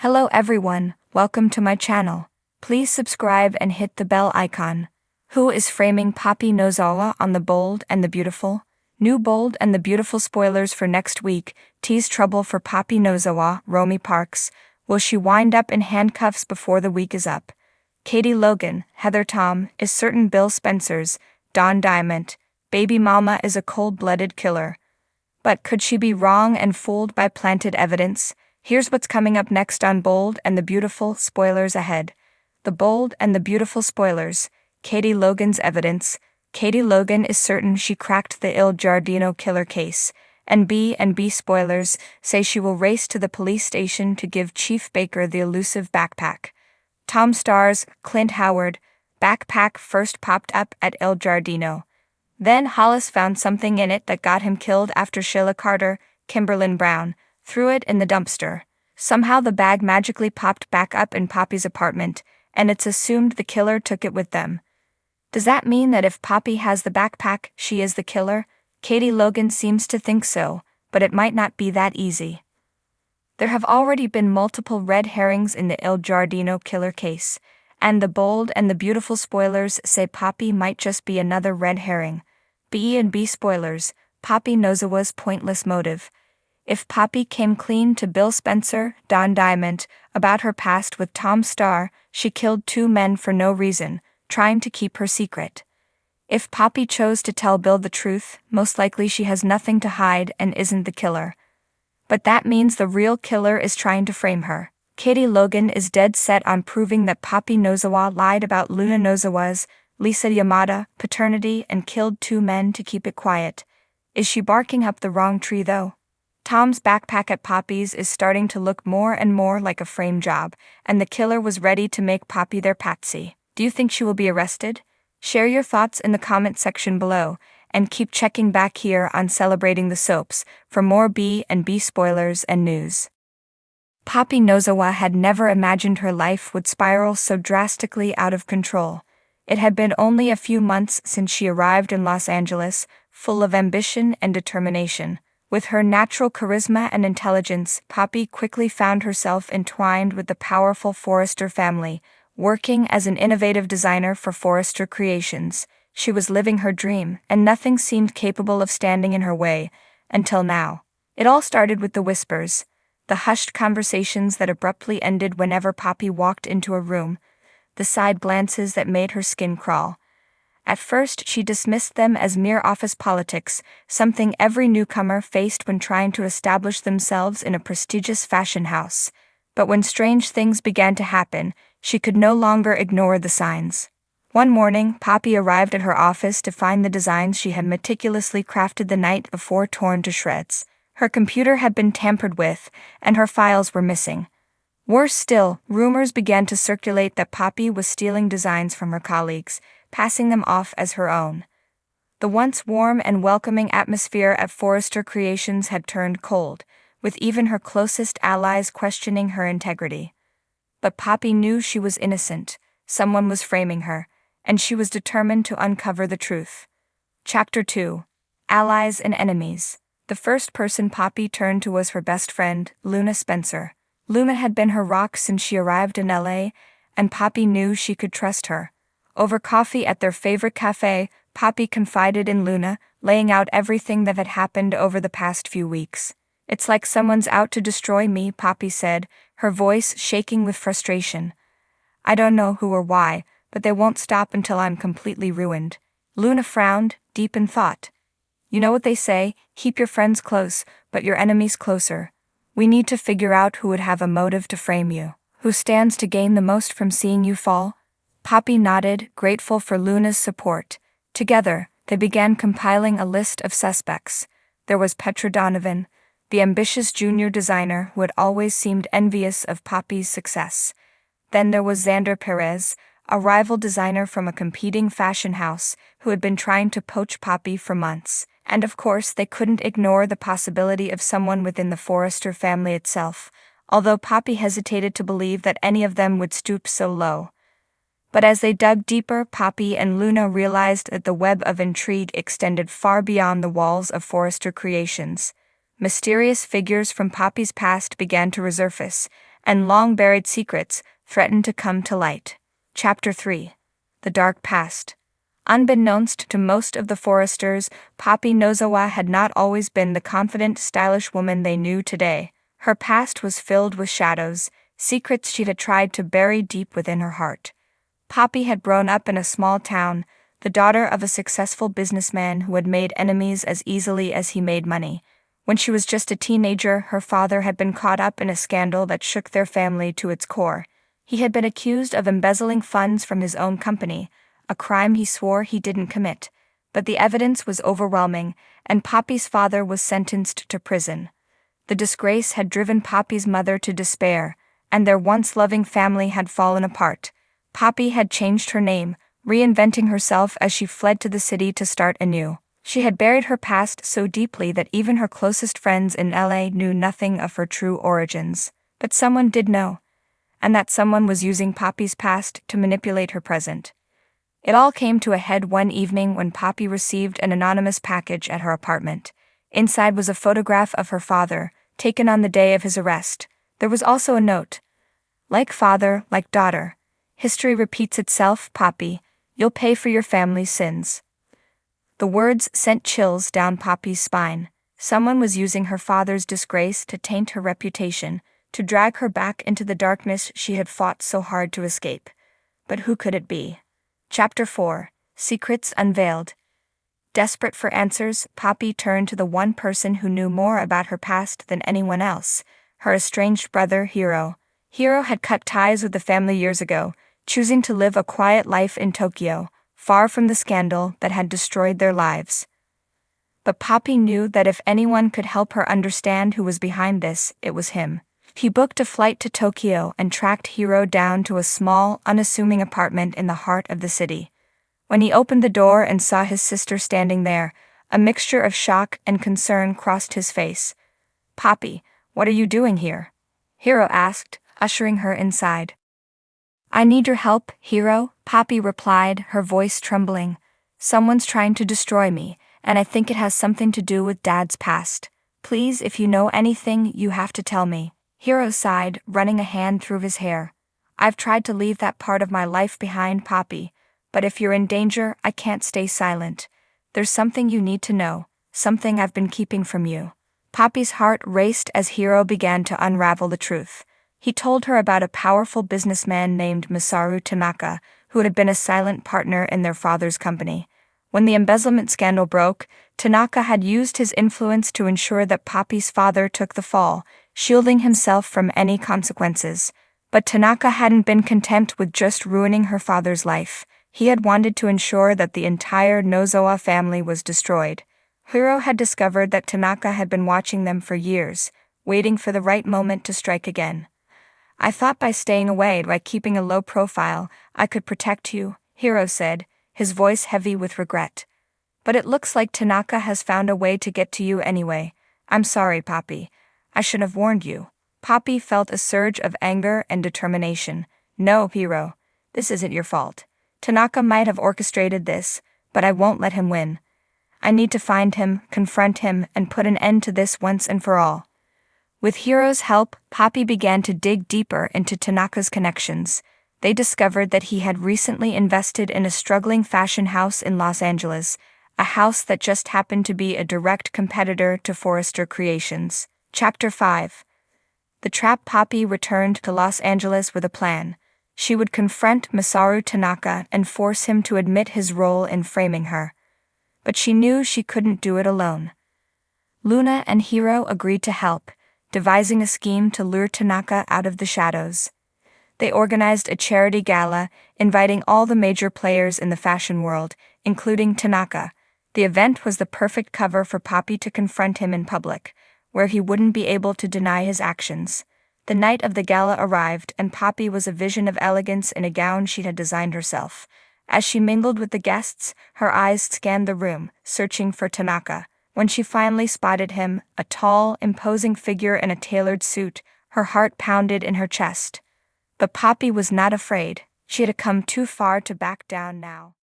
Hello everyone, welcome to my channel. Please subscribe and hit the bell icon. Who is framing Poppy Nozawa on The Bold and the Beautiful? New Bold and the Beautiful spoilers for next week tease trouble for Poppy Nozawa, Romy Parks. Will she wind up in handcuffs before the week is up? Katie Logan, Heather Tom, is certain Bill Spencer's, Don Diamond, baby mama is a cold-blooded killer. But could she be wrong and fooled by planted evidence? Here's what's coming up next on Bold and the Beautiful, spoilers ahead. The Bold and the Beautiful spoilers. Katie Logan's evidence. Katie Logan is certain she cracked the Il Giardino killer case, and B spoilers say she will race to the police station to give Chief Baker the elusive backpack. Tom stars Clint Howard. Backpack first popped up at Il Giardino. Then Hollis found something in it that got him killed after Sheila Carter, Kimberlyn Brown, threw it in the dumpster. Somehow the bag magically popped back up in Poppy's apartment, and it's assumed the killer took it with them. Does that mean that if Poppy has the backpack, she is the killer? Katie Logan seems to think so, but it might not be that easy. There have already been multiple red herrings in the Il Giardino killer case, and the Bold and the Beautiful spoilers say Poppy might just be another red herring. B spoilers, Poppy Nozawa's pointless motive. If Poppy came clean to Bill Spencer, Don Diamond, about her past with Tom Starr, she killed two men for no reason, trying to keep her secret. If Poppy chose to tell Bill the truth, most likely she has nothing to hide and isn't the killer. But that means the real killer is trying to frame her. Katie Logan is dead set on proving that Poppy Nozawa lied about Luna Nozawa's, Lisa Yamada, paternity and killed two men to keep it quiet. Is she barking up the wrong tree though? Tom's backpack at Poppy's is starting to look more and more like a frame job, and the killer was ready to make Poppy their patsy. Do you think she will be arrested? Share your thoughts in the comment section below, and keep checking back here on Celebrating the Soaps for more B spoilers and news. Poppy Nozawa had never imagined her life would spiral so drastically out of control. It had been only a few months since she arrived in Los Angeles, full of ambition and determination. With her natural charisma and intelligence, Poppy quickly found herself entwined with the powerful Forrester family, working as an innovative designer for Forrester Creations. She was living her dream, and nothing seemed capable of standing in her way, until now. It all started with the whispers, the hushed conversations that abruptly ended whenever Poppy walked into a room, the side glances that made her skin crawl. At first, she dismissed them as mere office politics, something every newcomer faced when trying to establish themselves in a prestigious fashion house. But when strange things began to happen, she could no longer ignore the signs. One morning, Poppy arrived at her office to find the designs she had meticulously crafted the night before torn to shreds. Her computer had been tampered with, and her files were missing. Worse still, rumors began to circulate that Poppy was stealing designs from her colleagues, passing them off as her own. The once warm and welcoming atmosphere at Forrester Creations had turned cold, with even her closest allies questioning her integrity. But Poppy knew she was innocent, someone was framing her, and she was determined to uncover the truth. Chapter 2. Allies and Enemies. The first person Poppy turned to was her best friend, Luna Spencer. Luna had been her rock since she arrived in LA, and Poppy knew she could trust her. Over coffee at their favorite cafe, Poppy confided in Luna, laying out everything that had happened over the past few weeks. "It's like someone's out to destroy me," Poppy said, her voice shaking with frustration. "I don't know who or why, but they won't stop until I'm completely ruined." Luna frowned, deep in thought. "You know what they say, keep your friends close, but your enemies closer. We need to figure out who would have a motive to frame you. Who stands to gain the most from seeing you fall?" Poppy nodded, grateful for Luna's support. Together, they began compiling a list of suspects. There was Petra Donovan, the ambitious junior designer who had always seemed envious of Poppy's success. Then there was Xander Perez, a rival designer from a competing fashion house who had been trying to poach Poppy for months. And of course, they couldn't ignore the possibility of someone within the Forrester family itself, although Poppy hesitated to believe that any of them would stoop so low. But as they dug deeper, Poppy and Luna realized that the web of intrigue extended far beyond the walls of Forrester Creations. Mysterious figures from Poppy's past began to resurface, and long-buried secrets threatened to come to light. Chapter 3. The Dark Past. Unbeknownst to most of the foresters, Poppy Nozawa had not always been the confident, stylish woman they knew today. Her past was filled with shadows, secrets she had tried to bury deep within her heart. Poppy had grown up in a small town, the daughter of a successful businessman who had made enemies as easily as he made money. When she was just a teenager, her father had been caught up in a scandal that shook their family to its core. He had been accused of embezzling funds from his own company, a crime he swore he didn't commit. But the evidence was overwhelming, and Poppy's father was sentenced to prison. The disgrace had driven Poppy's mother to despair, and their once loving family had fallen apart. Poppy had changed her name, reinventing herself as she fled to the city to start anew. She had buried her past so deeply that even her closest friends in LA knew nothing of her true origins. But someone did know, and that someone was using Poppy's past to manipulate her present. It all came to a head one evening when Poppy received an anonymous package at her apartment. Inside was a photograph of her father, taken on the day of his arrest. There was also a note. Like father, like daughter. History repeats itself, Poppy. You'll pay for your family's sins. The words sent chills down Poppy's spine. Someone was using her father's disgrace to taint her reputation, to drag her back into the darkness she had fought so hard to escape. But who could it be? Chapter 4. Secrets Unveiled. Desperate for answers, Poppy turned to the one person who knew more about her past than anyone else, her estranged brother, Hiro. Hiro had cut ties with the family years ago, choosing to live a quiet life in Tokyo, far from the scandal that had destroyed their lives. But Poppy knew that if anyone could help her understand who was behind this, it was him. He booked a flight to Tokyo and tracked Hiro down to a small, unassuming apartment in the heart of the city. When he opened the door and saw his sister standing there, a mixture of shock and concern crossed his face. "Poppy, what are you doing here?" Hiro asked, ushering her inside. "I need your help, Hiro," Poppy replied, her voice trembling. "Someone's trying to destroy me, and I think it has something to do with Dad's past. Please, if you know anything, you have to tell me." Hiro sighed, running a hand through his hair. "I've tried to leave that part of my life behind, Poppy, but if you're in danger, I can't stay silent. There's something you need to know, something I've been keeping from you." Poppy's heart raced as Hiro began to unravel the truth. He told her about a powerful businessman named Masaru Tanaka, who had been a silent partner in their father's company. When the embezzlement scandal broke, Tanaka had used his influence to ensure that Poppy's father took the fall, shielding himself from any consequences. But Tanaka hadn't been content with just ruining her father's life. He had wanted to ensure that the entire Nozawa family was destroyed. Hiro had discovered that Tanaka had been watching them for years, waiting for the right moment to strike again. "I thought by staying away, by keeping a low profile, I could protect you," Hiro said, his voice heavy with regret. "But it looks like Tanaka has found a way to get to you anyway. I'm sorry, Poppy. I should have warned you." Poppy felt a surge of anger and determination. "No, Hiro. This isn't your fault. Tanaka might have orchestrated this, but I won't let him win. I need to find him, confront him, and put an end to this once and for all." With Hiro's help, Poppy began to dig deeper into Tanaka's connections. They discovered that he had recently invested in a struggling fashion house in Los Angeles, a house that just happened to be a direct competitor to Forrester Creations. Chapter 5. The trap. Poppy returned to Los Angeles with a plan. She would confront Masaru Tanaka and force him to admit his role in framing her. But she knew she couldn't do it alone. Luna and Hiro agreed to help, devising a scheme to lure Tanaka out of the shadows. They organized a charity gala, inviting all the major players in the fashion world, including Tanaka. The event was the perfect cover for Poppy to confront him in public, where he wouldn't be able to deny his actions. The night of the gala arrived, and Poppy was a vision of elegance in a gown she had designed herself. As she mingled with the guests, her eyes scanned the room, searching for Tanaka. When she finally spotted him, a tall, imposing figure in a tailored suit, her heart pounded in her chest. But Poppy was not afraid. She had come too far to back down now.